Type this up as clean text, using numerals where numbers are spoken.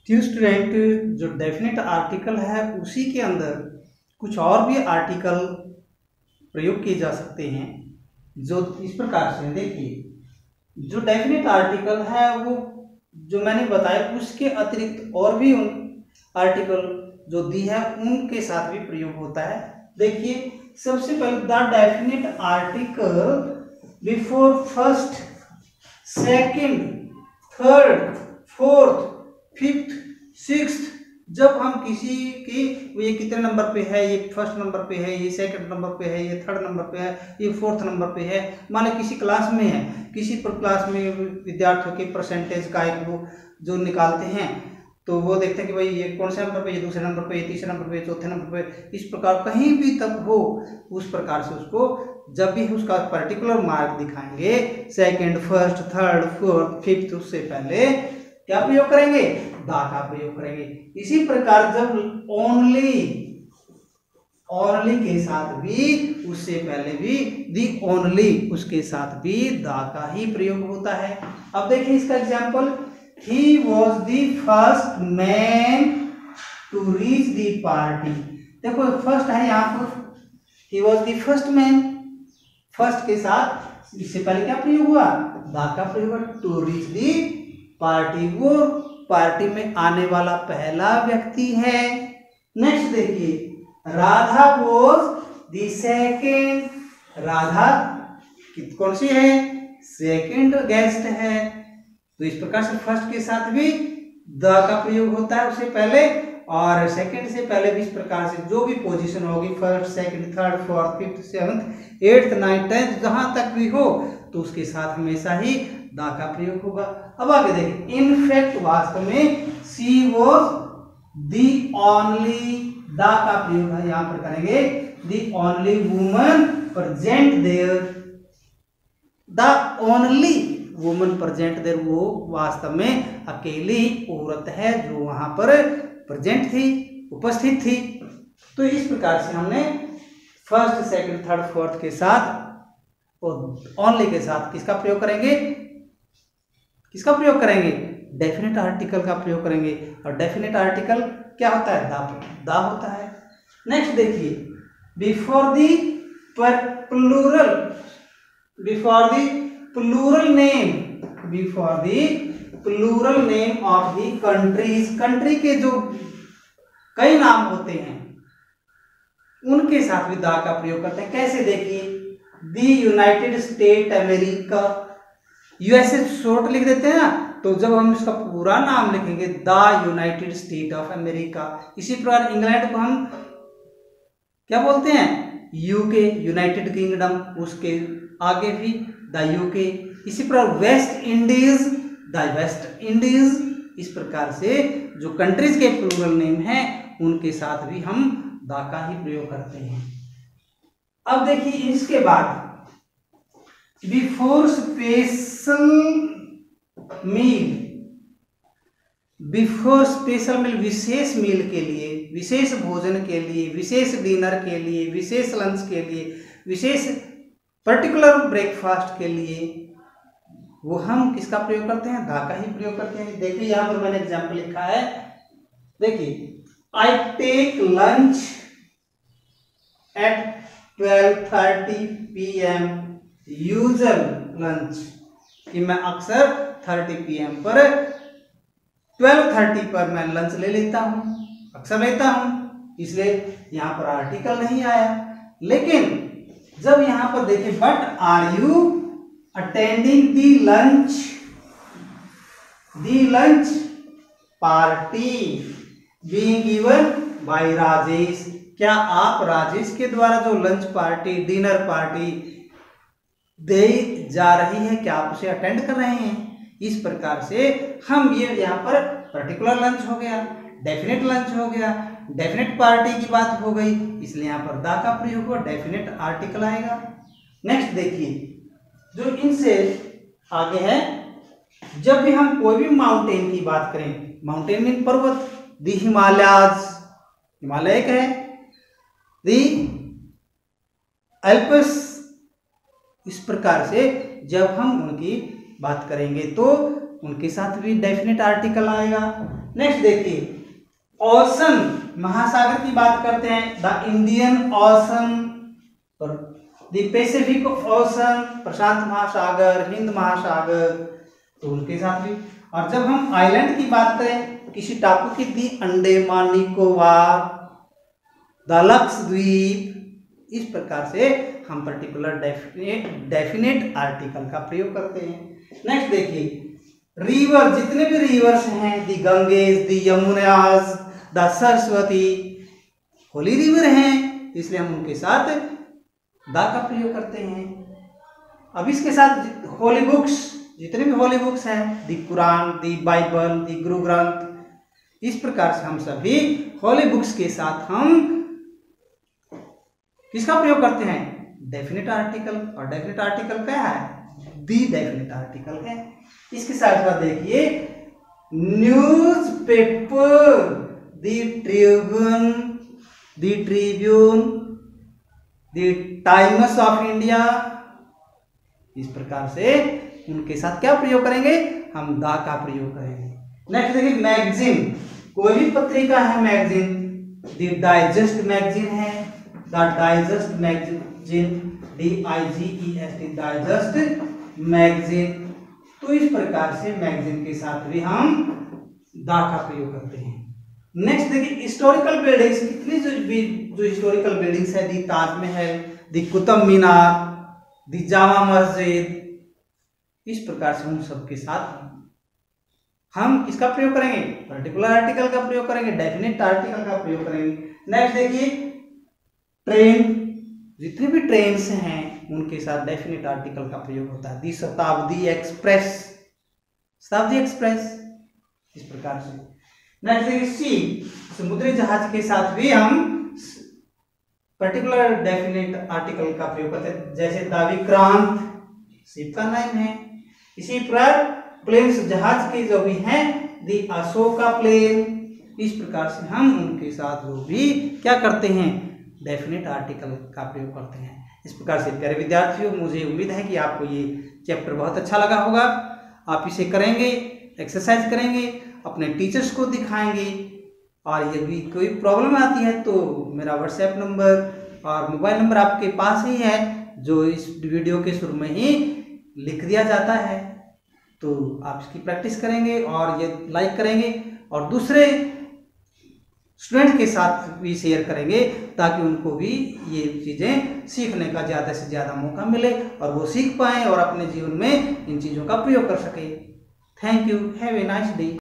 तो स्टूडेंट, जो definite article है उसी के अंदर कुछ और भी आर्टिकल प्रयोग किए जा सकते हैं, जो इस प्रकार से देखिए। जो डेफिनेट आर्टिकल है वो जो मैंने बताया उसके अतिरिक्त और भी उन आर्टिकल जो दी है उनके साथ भी प्रयोग होता है। देखिए, सबसे पहले the definite article before first, second, third, fourth, fifth, sixth, जब हम किसी की ये कितने नंबर पे है, ये फर्स्ट नंबर पे है, ये सेकंड नंबर पे है, ये थर्ड नंबर पे है, ये फोर्थ नंबर पे है, मान लो किसी क्लास में है, किसी पर क्लास में विद्यार्थियों के परसेंटेज का एक वो जो निकालते हैं, तो वो देखते हैं कि भाई ये कौन से नंबर पे, ये दूसरे नंबर पे, ये तीसरे नंबर पे, चौथे नंबर पे, इस प्रकार कहीं भी तक हो उस प्रकार से उसको जब भी उसका पर्टिकुलर मार्क दिखाएंगे, second, first, third, fourth, fifth, उससे पहले क्या प्रयोग करेंगे, दा का प्रयोग करेंगे। इसी प्रकार जब ओनली के साथ भी, उससे पहले भी दी ओनली, उसके साथ भी दा का ही प्रयोग होता है। अब देखिए इसका example, he was the first man to reach the party. देखो फर्स्ट है यहाँ पर, he was the first man, first के साथ इससे पहले क्या प्रयोग हुआ, दा का प्रयोग हुआ। टू रीच दी पार्टी, वो पार्टी में आने वाला पहला व्यक्ति है। नेक्स्ट देखिए, Radha was the second, Radha कौन सी है, सेकेंड गेस्ट है। तो इस प्रकार से फर्स्ट के साथ भी द का प्रयोग होता है उससे पहले, और सेकंड से पहले भी इस प्रकार से जो भी पोजीशन होगी, first, second, third, fourth, fifth, seventh, eighth, ninth, tenth, जहां तक भी हो तो उसके साथ हमेशा ही दा का प्रयोग होगा। अब आगे देखिए, इनफैक्ट वास्तव में सी वॉज दी ओनली, दा का प्रयोग है यहां पर करेंगे, the only woman present there, the only woman present there, वो वास्तव में अकेली औरत है जो वहां पर प्रेजेंट थी, उपस्थित थी। तो इस प्रकार से हमने फर्स्ट, सेकंड, थर्ड, फोर्थ के साथ और ओनली के साथ किसका प्रयोग करेंगे, किसका प्रयोग करेंगे, डेफिनेट आर्टिकल का प्रयोग करेंगे। और डेफिनेट आर्टिकल क्या होता है, दा होता है। नेक्स्ट देखिए, before the plural, before the plural name, before the plural name of the countries, country के जो कई नाम होते हैं उनके साथ भी दा का प्रयोग करते हैं। कैसे देखिए, the United State America, USA short लिख देते हैं ना, तो जब हम इसका पूरा नाम लिखेंगे the United state of America. इसी प्रकार इंग्लैंड को हम क्या बोलते हैं, यूके, यूनाइटेड किंगडम, उसके आगे भी द यूके। इसी प्रकार West Indies, the West Indies. इस प्रकार से जो कंट्रीज के प्लूरल नेम हैं उनके साथ भी हम दा का ही प्रयोग करते हैं। अब देखिए इसके बाद, before special meal, before special meal विशेष मील के लिए, विशेष भोजन के लिए, विशेष डिनर के लिए, विशेष लंच के लिए, विशेष पर्टिकुलर ब्रेकफास्ट के लिए वो हम किसका प्रयोग करते हैं, दा का ही प्रयोग करते हैं। देखिए यहां पर मैंने एग्जाम्पल लिखा है, देखिए, I take lunch at 12:30 PM, usual lunch, कि मैं अक्सर 30 PM पर 12:30 पर मैं लंच ले लेता हूं, अक्सर लेता हूं, इसलिए यहां पर आर्टिकल नहीं आया। लेकिन जब यहां पर देखिए, but are you attending the lunch party being given by Rajesh, क्या आप राजेश के द्वारा जो लंच पार्टी, डिनर पार्टी दे जा रही है, क्या आप उसे अटेंड कर रहे हैं। इस प्रकार से हम ये यहाँ पर पर्टिकुलर लंच हो गया, डेफिनेट लंच हो गया, डेफिनेट पार्टी की बात हो गई, इसलिए यहाँ पर दा का प्रयोग हुआ, डेफिनेट आर्टिकल आएगा। नेक्स्ट देखिए, जो इनसे आगे है, जब भी हम कोई भी माउंटेन की बात करें, माउंटेन मीन पर्वत, दी हिमालयाज, हिमालय एक है, दी एल्प्स, इस प्रकार से जब हम उनकी बात करेंगे तो उनके साथ भी डेफिनेट आर्टिकल आएगा। नेक्स्ट देखिए, ओशन, महासागर की बात करते हैं, द इंडियन ओशन और द पैसिफिक ओशन, प्रशांत महासागर, हिंद महासागर, तो उनके साथ भी। और जब हम आइलैंड की बात करें, किसी टापू की, दी अंडमान निकोबार, द लक्षद्वीप, इस प्रकार से हम पर्टिकुलर डेफिनेट आर्टिकल का प्रयोग करते हैं। नेक्स्ट देखिए, रिवर, जितने भी रिवर्स हैं, दी गंगेज, दी यमुनाज, द सरस्वती, होली रिवर हैं, इसलिए हम उनके साथ द का प्रयोग करते हैं। अब इसके साथ होली बुक्स, जितने भी होली बुक्स हैं, दी कुरान, दी बाइबल, दी गुरु ग्रंथ, इस प्रकार से हम सभी होली बुक्स के साथ हम किसका प्रयोग करते हैं? Definite article. और डेफिनेट आर्टिकल क्या है? दी डेफिनेट आर्टिकल है। इसके साथ साथ देखिए, newspaper, the Tribune, the Tribune, the times of India, इस प्रकार से उनके साथ क्या प्रयोग करेंगे? हम दा का प्रयोग करेंगे। नेक्स्ट देखिए, मैगजीन, कोई भी पत्रिका है मैगजीन, दी डाइजेस्ट मैगजीन है, the digest magazine, DIGEST, digest magazine. तो इस प्रकार से मैगजीन के साथ भी हम दा का प्रयोग करते हैं। नेक्स्ट देखिए, हिस्टोरिकल बिल्डिंग्स, कितनी जो हिस्टोरिकल बिल्डिंग्स है, दी ताजमहल, दी कुतुब मीनार, दी जामा मस्जिद, इस प्रकार से उन सब के साथ हम किसका प्रयोग करेंगे? पर्टिकुलर आर्टिकल का प्रयोग करेंगे, डेफिनेट आर्टिकल का प्रयोग करेंगे। नेक्स्ट देखिए, ट्रेन, जितने भी ट्रेन्स हैं उनके साथ डेफिनेट आर्टिकल का प्रयोग होता है। दी शताब्दी एक्सप्रेस, शताब्दी एक्सप्रेस, इस प्रकार से। नेक्स्ट देखिए, सी, समुद्री जहाज के साथ भी हम पर्टिकुलर डेफिनेट आर्टिकल का प्रयोग करते हैं, जैसे द विक्रांत, शिप का नाम है। इसी प्रकार प्लेन्स, जहाज के जो भी हैं, दी अशोका प्लेन, इस प्रकार से हम उनके साथ जो भी क्या करते हैं? डेफिनेट आर्टिकल का प्रयोग करते हैं। इस प्रकार से प्यारे विद्यार्थियों, मुझे उम्मीद है कि आपको ये चैप्टर बहुत अच्छा लगा होगा। आप इसे करेंगे, एक्सरसाइज करेंगे, अपने टीचर्स को दिखाएंगे, और यदि कोई प्रॉब्लम आती है तो मेरा व्हाट्सएप नंबर और मोबाइल नंबर आपके पास ही है, जो इस वीडियो के शुरू में ही लिख दिया जाता है। तो आप इसकी प्रैक्टिस करेंगे और ये लाइक करेंगे और दूसरे स्टूडेंट के साथ भी शेयर करेंगे, ताकि उनको भी ये चीज़ें सीखने का ज़्यादा से ज़्यादा मौका मिले और वो सीख पाएँ और अपने जीवन में इन चीज़ों का प्रयोग कर सकें। Thank you, have a nice day.